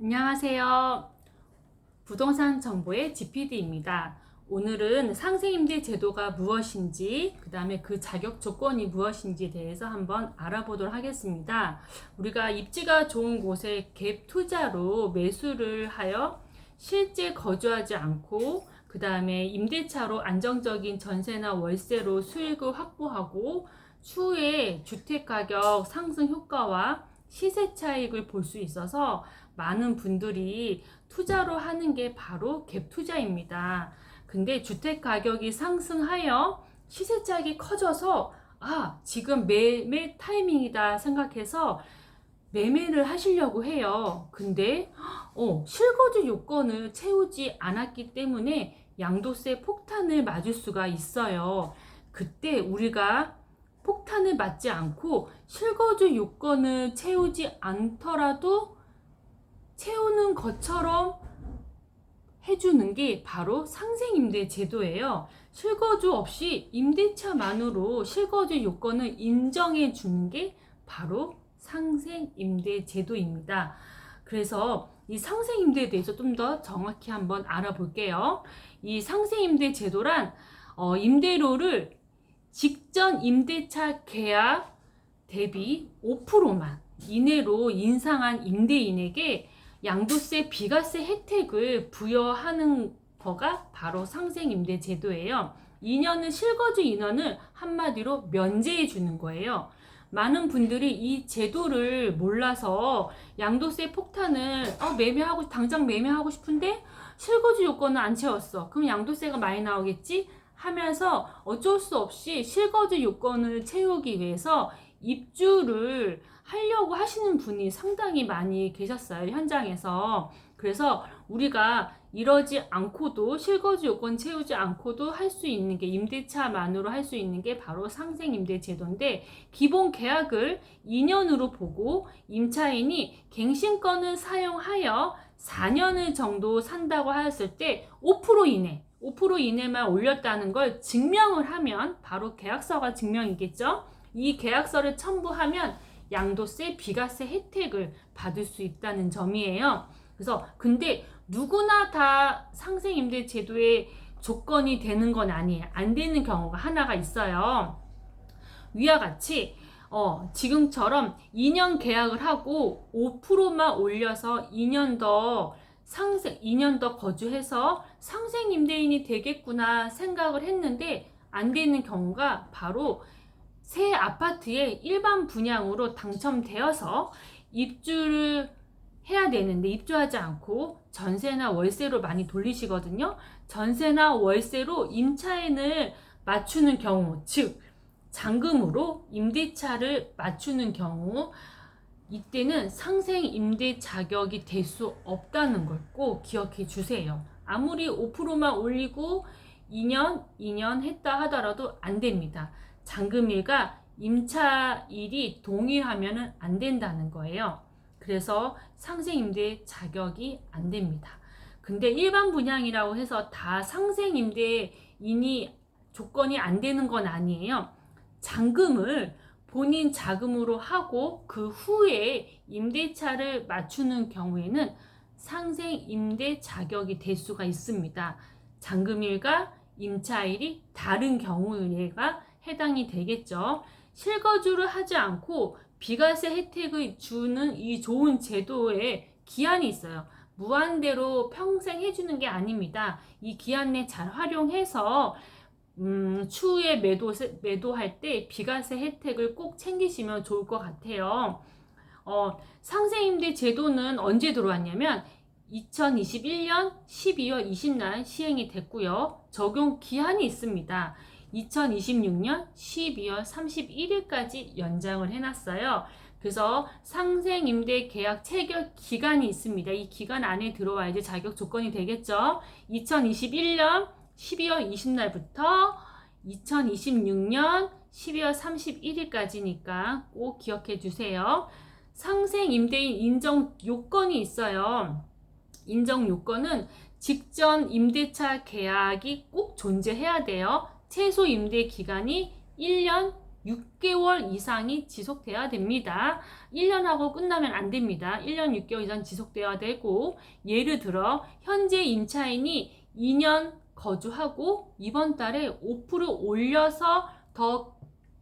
안녕하세요. 부동산 정보의 GPD입니다. 오늘은 상생임대 제도가 무엇인지, 그 다음에 그 자격 조건이 무엇인지에 대해서 한번 알아보도록 하겠습니다. 우리가 입지가 좋은 곳에 갭 투자로 매수를 하여 실제 거주하지 않고, 그 다음에 임대차로 안정적인 전세나 월세로 수익을 확보하고, 추후에 주택가격 상승 효과와 시세 차익을 볼 수 있어서 많은 분들이 투자로 하는 게 바로 갭 투자입니다. 근데 주택 가격이 상승하여 시세 차익이 커져서 지금 매매 타이밍이다 생각해서 매매를 하시려고 해요. 근데 실거주 요건을 채우지 않았기 때문에 양도세 폭탄을 맞을 수가 있어요. 그때 우리가 폭탄을 맞지 않고 실거주 요건을 채우지 않더라도 채우는 것처럼 해주는 게 바로 상생임대 제도예요. 실거주 없이 임대차만으로 실거주 요건을 인정해 주는 게 바로 상생임대 제도입니다. 그래서 이 상생임대에 대해서 좀 더 정확히 한번 알아볼게요. 이 상생임대 제도란 임대료를 직전 임대차 계약 대비 5%만 이내로 인상한 임대인에게 양도세, 비과세 혜택을 부여하는 거가 바로 상생임대 제도예요. 2년은 실거주 인원을 한마디로 면제해 주는 거예요. 많은 분들이 이 제도를 몰라서 양도세 폭탄을 당장 매매하고 싶은데 실거주 요건은 안 채웠어. 그럼 양도세가 많이 나오겠지? 하면서 어쩔 수 없이 실거주 요건을 채우기 위해서 입주를 하려고 하시는 분이 상당히 많이 계셨어요, 현장에서. 그래서 우리가 이러지 않고도 실거주 요건 채우지 않고도 할 수 있는 게 임대차만으로 할 수 있는 게 바로 상생임대 제도인데, 기본 계약을 2년으로 보고 임차인이 갱신권을 사용하여 4년을 정도 산다고 하였을 때 5% 이내만 올렸다는 걸 증명을 하면 바로 계약서가 증명이겠죠. 이 계약서를 첨부하면 양도세, 비과세 혜택을 받을 수 있다는 점이에요. 그래서 근데 누구나 다 상생임대 제도의 조건이 되는 건 아니에요. 안 되는 경우가 하나가 있어요. 위와 같이 지금처럼 2년 계약을 하고 5%만 올려서 2년 더 거주해서 상생임대인이 되겠구나 생각을 했는데 안 되는 경우가 바로 새 아파트에 일반 분양으로 당첨되어서 입주를 해야 되는데 입주하지 않고 전세나 월세로 많이 돌리시거든요. 전세나 월세로 임차인을 맞추는 경우, 즉 잔금으로 임대차를 맞추는 경우, 이때는 상생임대 자격이 될 수 없다는 걸 꼭 기억해 주세요. 아무리 5%만 올리고 2년 했다 하더라도 안 됩니다. 잔금일과 임차일이 동일하면 안 된다는 거예요. 그래서 상생임대 자격이 안 됩니다. 근데 일반 분양이라고 해서 다 상생임대인이 조건이 안 되는 건 아니에요. 잔금을 본인 자금으로 하고 그 후에 임대차를 맞추는 경우에는 상생임대 자격이 될 수가 있습니다. 잔금일과 임차일이 다른 경우에가 해당이 되겠죠. 실거주를 하지 않고 비과세 혜택을 주는 이 좋은 제도에 기한이 있어요. 무한대로 평생 해주는 게 아닙니다. 이 기한 내 잘 활용해서 추후에 매도할 때 비과세 혜택을 꼭 챙기시면 좋을 것 같아요. 상생임대 제도는 언제 들어왔냐면 2021년 12월 20일 시행이 됐고요. 적용 기한이 있습니다. 2026년 12월 31일까지 연장을 해놨어요. 그래서 상생임대 계약 체결 기간이 있습니다. 이 기간 안에 들어와야지 자격 조건이 되겠죠. 2021년 12월 20날부터 2026년 12월 31일까지니까 꼭 기억해 주세요. 상생임대인 인정 요건이 있어요. 인정 요건은 직전 임대차 계약이 꼭 존재해야 돼요. 최소 임대 기간이 1년 6개월 이상이 지속돼야 됩니다. 1년하고 끝나면 안 됩니다. 1년 6개월 이상 지속돼야 되고, 예를 들어 현재 임차인이 2년 거주하고 이번 달에 5% 올려서 더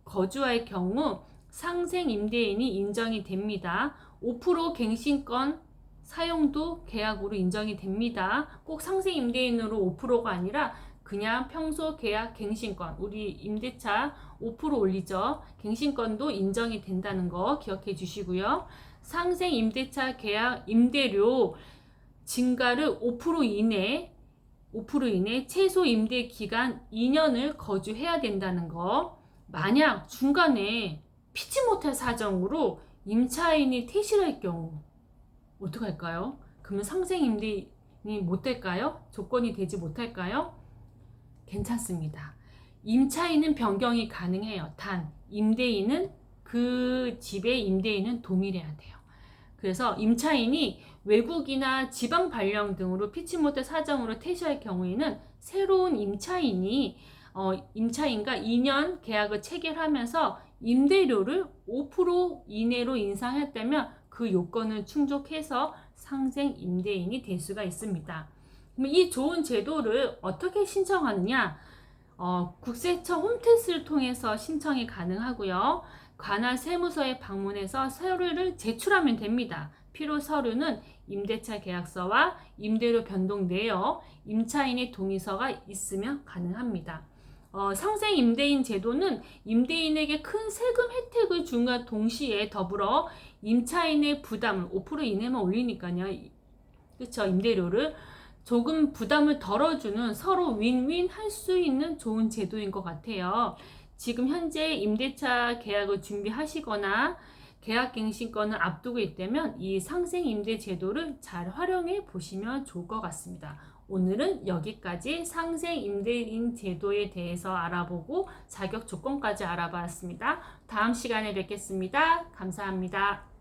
거주할 경우 상생 임대인이 인정이 됩니다. 5% 갱신권 사용도 계약으로 인정이 됩니다. 꼭 상생 임대인으로 5%가 아니라 그냥 평소 계약 갱신권, 우리 임대차 5% 올리죠. 갱신권도 인정이 된다는 거 기억해 주시고요. 상생 임대차 계약 임대료 증가를 5% 이내 최소 임대 기간 2년을 거주해야 된다는 거. 만약 중간에 피치 못할 사정으로 임차인이 퇴실할 경우 어떡할까요? 그러면 상생 임대인이 못 될까요? 조건이 되지 못할까요? 괜찮습니다. 임차인은 변경이 가능해요. 단 임대인은 그 집의 임대인은 동일해야 돼요. 그래서 임차인이 외국이나 지방 발령 등으로 피치 못할 사정으로 퇴실할 경우에는 새로운 임차인과 2년 계약을 체결하면서 임대료를 5% 이내로 인상했다면 그 요건을 충족해서 상생 임대인이 될 수가 있습니다. 그럼 이 좋은 제도를 어떻게 신청하느냐? 국세청 홈택스를 통해서 신청이 가능하고요. 관할 세무서에 방문해서 서류를 제출하면 됩니다. 필요 서류는 임대차 계약서와 임대료 변동 내역, 임차인의 동의서가 있으면 가능합니다. 상생 임대인 제도는 임대인에게 큰 세금 혜택을 준과 동시에 더불어 임차인의 부담을 5% 이내만 올리니까요. 그렇죠. 임대료를 조금 부담을 덜어주는 서로 윈윈 할 수 있는 좋은 제도인 것 같아요. 지금 현재 임대차 계약을 준비하시거나 계약갱신권을 앞두고 있다면 이 상생 임대 제도를 잘 활용해 보시면 좋을 것 같습니다. 오늘은 여기까지 상생 임대인 제도에 대해서 알아보고 자격 조건까지 알아봤습니다. 다음 시간에 뵙겠습니다. 감사합니다.